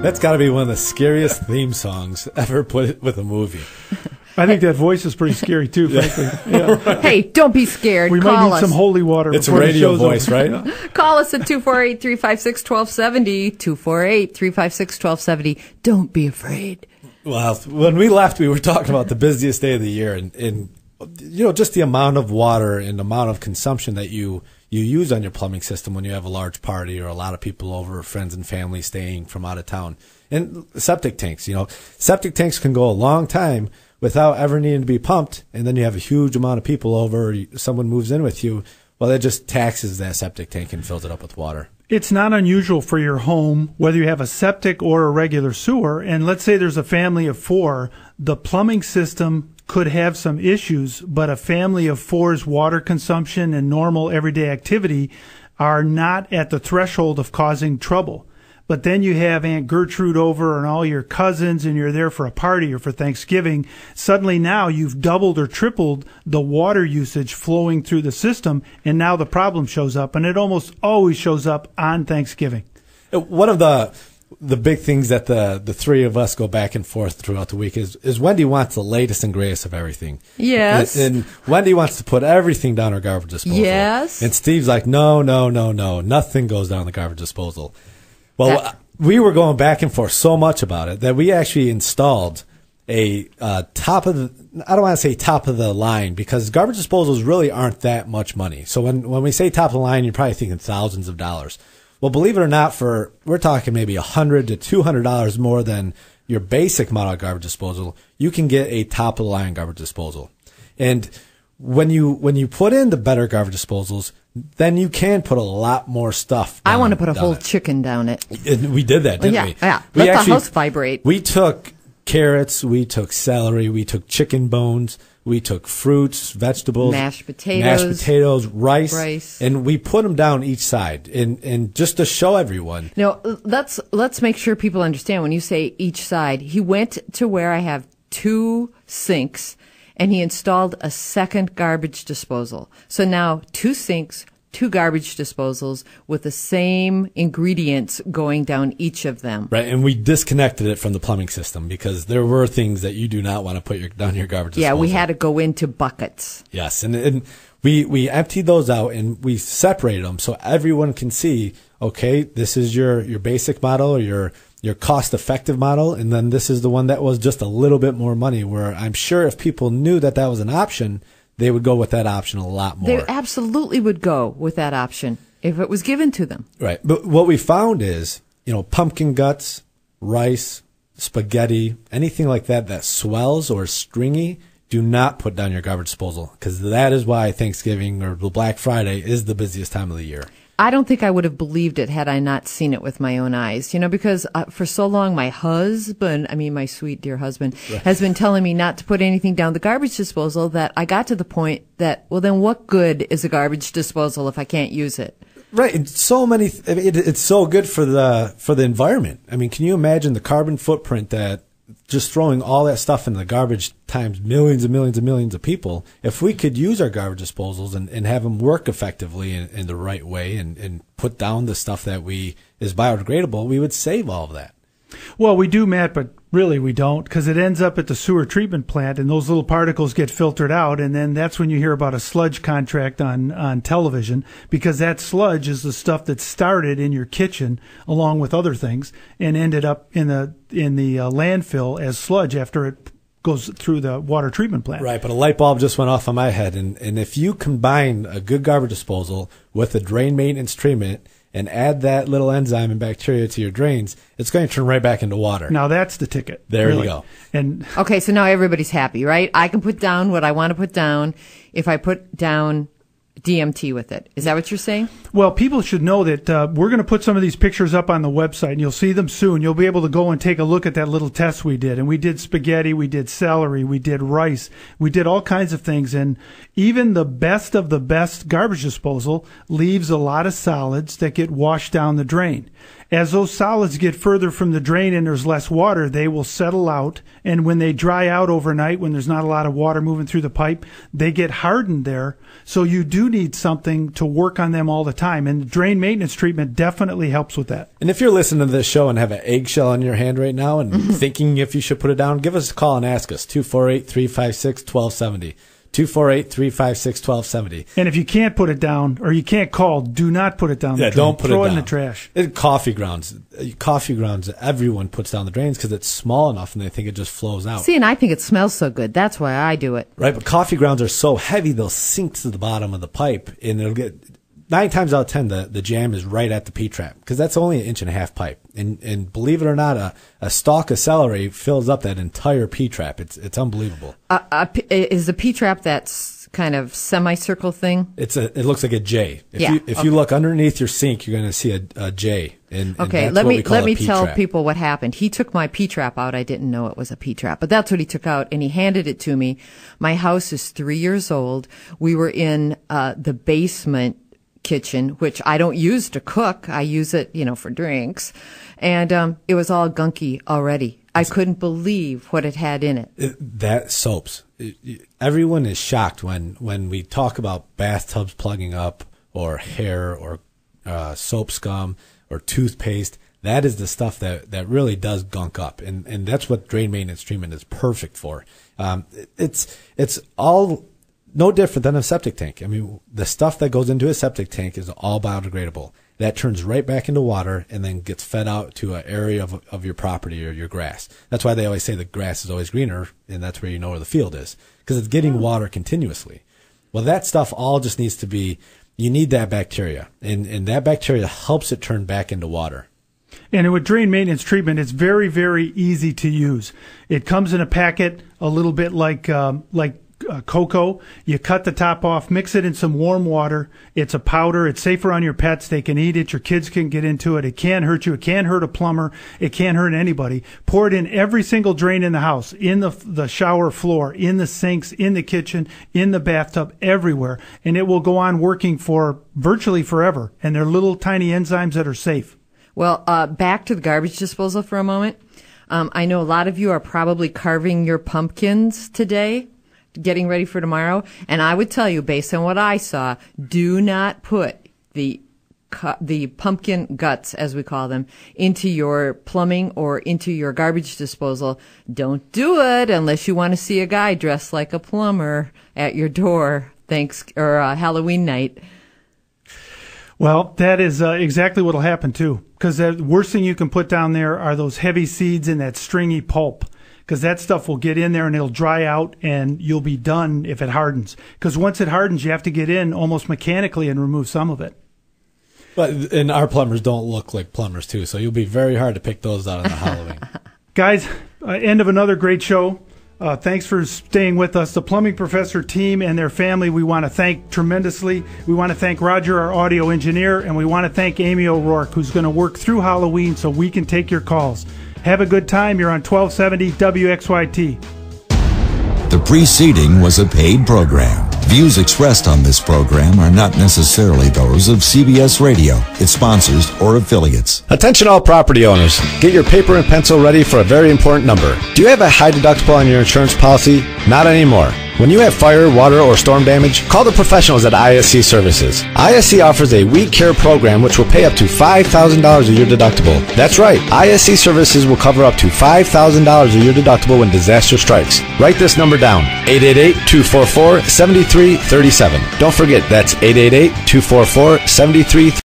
That's got to be one of the scariest theme songs ever put with a movie. I think that voice is pretty scary too, frankly. Yeah. Right. Hey, don't be scared. We might need some holy water. It's a radio voice, right? Call us at 248-356-1270, 248-356-1270. Don't be afraid. Well, when we left, we were talking about the busiest day of the year, and just the amount of water and the amount of consumption that you use on your plumbing system when you have a large party or a lot of people over, friends and family staying from out of town. And septic tanks, septic tanks can go a long time without ever needing to be pumped, and then you have a huge amount of people over, or someone moves in with you, well, that just taxes that septic tank and fills it up with water. It's not unusual for your home, whether you have a septic or a regular sewer, and let's say there's a family of 4, the plumbing system could have some issues, but a family of 4's water consumption and normal everyday activity are not at the threshold of causing trouble. But then you have Aunt Gertrude over and all your cousins, and you're there for a party or for Thanksgiving. Suddenly now you've doubled or tripled the water usage flowing through the system, and now the problem shows up, and it almost always shows up on Thanksgiving. One of the big things that the three of us go back and forth throughout the week is Wendy wants the latest and greatest of everything. Yes. And Wendy wants to put everything down her garbage disposal. Yes. And Steve's like, no, nothing goes down the garbage disposal. Well, we were going back and forth so much about it that we actually installed a I don't want to say top of the line, because garbage disposals really aren't that much money. So when we say top of the line, you're probably thinking thousands of dollars. Well, believe it or not, we're talking maybe $100 to $200 more than your basic model garbage disposal. You can get a top of the line garbage disposal. And when you put in the better garbage disposals, then you can put a lot more stuff down. I want to put a whole chicken down it. And we did that, didn't we? Yeah. Let the house vibrate. We took carrots, we took celery, we took chicken bones, we took fruits, vegetables, mashed potatoes, rice, and we put them down each side, and just to show everyone. Now, let's make sure people understand when you say each side. He went to where I have 2 sinks, and he installed a second garbage disposal. So now 2 sinks, 2 garbage disposals with the same ingredients going down each of them. Right, and we disconnected it from the plumbing system because there were things that you do not want to put down your garbage disposal. Yeah, we had to go into buckets. Yes, and we emptied those out and we separated them so everyone can see, okay, this is your basic model or your cost-effective model, and then this is the one that was just a little bit more money, where I'm sure if people knew that was an option, they would go with that option a lot more. They absolutely would go with that option if it was given to them. Right. But what we found is, pumpkin guts, rice, spaghetti, anything like that swells or is stringy, do not put down your garbage disposal, because that is why Thanksgiving or Black Friday is the busiest time of the year. I don't think I would have believed it had I not seen it with my own eyes, because for so long my sweet dear husband, has been telling me not to put anything down the garbage disposal, that I got to the point that, well, then what good is a garbage disposal if I can't use it? Right. It's so good for the environment. I mean, can you imagine the carbon footprint that just throwing all that stuff in the garbage times millions and millions and millions of people? If we could use our garbage disposals and have them work effectively in the right way and put down the stuff that is biodegradable, we would save all of that. Well, we do, Matt, but really we don't, because it ends up at the sewer treatment plant and those little particles get filtered out, and then that's when you hear about a sludge contract on television, because that sludge is the stuff that started in your kitchen along with other things and ended up in the landfill as sludge after it goes through the water treatment plant. Right, but a light bulb just went off on my head, and if you combine a good garbage disposal with a drain maintenance treatment and add that little enzyme and bacteria to your drains, it's going to turn right back into water. Now that's the ticket. There you go. And okay, so now everybody's happy, right? I can put down what I want to put down if I put down DMT with it. Is that what you're saying? Well, people should know that we're going to put some of these pictures up on the website, and you'll see them soon. You'll be able to go and take a look at that little test we did. And we did spaghetti, we did celery, we did rice, we did all kinds of things. And even the best of the best garbage disposal leaves a lot of solids that get washed down the drain. As those solids get further from the drain and there's less water, they will settle out. And when they dry out overnight, when there's not a lot of water moving through the pipe, they get hardened there. So you do need something to work on them all the time. And drain maintenance treatment definitely helps with that. And if you're listening to this show and have an eggshell in your hand right now and thinking if you should put it down, give us a call and ask us. 248-356-1270. 248-356-1270. And if you can't put it down, or you can't call, do not put it down. Yeah, don't put it down. Throw it in the trash. Coffee grounds, everyone puts down the drains because it's small enough and they think it just flows out. See, and I think it smells so good. That's why I do it. Right, but coffee grounds are so heavy they'll sink to the bottom of the pipe, and it'll get 9 times out of 10 the jam is right at the P-trap because that's only an 1.5 inch pipe. And believe it or not, a stalk of celery fills up that entire P-trap. It's unbelievable. Is the P-trap that's kind of semicircle thing? It looks like a J. If you look underneath your sink, you're going to see a J. And let me tell people what happened. He took my P-trap out. I didn't know it was a P-trap, but that's what he took out, and he handed it to me. My house is 3 years old. We were in the basement kitchen, which I don't use to cook. I use it, for drinks. And it was all gunky already. I couldn't believe what it had in it. That soaps. Everyone is shocked when we talk about bathtubs plugging up or hair or soap scum or toothpaste. That is the stuff that really does gunk up. And that's what drain maintenance treatment is perfect for. It's all no different than a septic tank. I mean, the stuff that goes into a septic tank is all biodegradable. That turns right back into water and then gets fed out to an area of your property or your grass. That's why they always say the grass is always greener, and that's where you know where the field is, because it's getting water continuously. Well, that stuff all just needs to be, you need that bacteria, and that bacteria helps it turn back into water. And with drain maintenance treatment, it's very, very easy to use. It comes in a packet, a little bit like cocoa. You cut the top off, mix it in some warm water. It's a powder. It's safer on your pets. They can eat it. Your kids can get into it. It can't hurt you. It can't hurt a plumber. It can't hurt anybody. Pour it in every single drain in the house, in the shower floor, in the sinks, in the kitchen, in the bathtub, everywhere. And it will go on working for virtually forever. And they're little tiny enzymes that are safe. Well, back to the garbage disposal for a moment. I know a lot of you are probably carving your pumpkins today, getting ready for tomorrow. And I would tell you, based on what I saw, do not put the pumpkin guts, as we call them, into your plumbing or into your garbage disposal. Don't do it unless you want to see a guy dressed like a plumber at your door Halloween night. Well, that is exactly what will happen, too, because the worst thing you can put down there are those heavy seeds and that stringy pulp. Because that stuff will get in there and it'll dry out and you'll be done if it hardens. Because once it hardens, you have to get in almost mechanically and remove some of it. And our plumbers don't look like plumbers, too, so you'll be very hard to pick those out on the Halloween. Guys, end of another great show. Thanks for staying with us. The Plumbing Professor team and their family, we want to thank tremendously. We want to thank Roger, our audio engineer, and we want to thank Amy O'Rourke, who's going to work through Halloween so we can take your calls. Have a good time. You're on 1270 WXYT. The preceding was a paid program. Views expressed on this program are not necessarily those of CBS Radio, its sponsors, or affiliates. Attention all property owners. Get your paper and pencil ready for a very important number. Do you have a high deductible on your insurance policy? Not anymore. When you have fire, water, or storm damage, call the professionals at ISC Services. ISC offers a We Care program which will pay up to $5,000 of your deductible. That's right, ISC Services will cover up to $5,000 of your deductible when disaster strikes. Write this number down, 888-244-7337. Don't forget, that's 888-244-7337.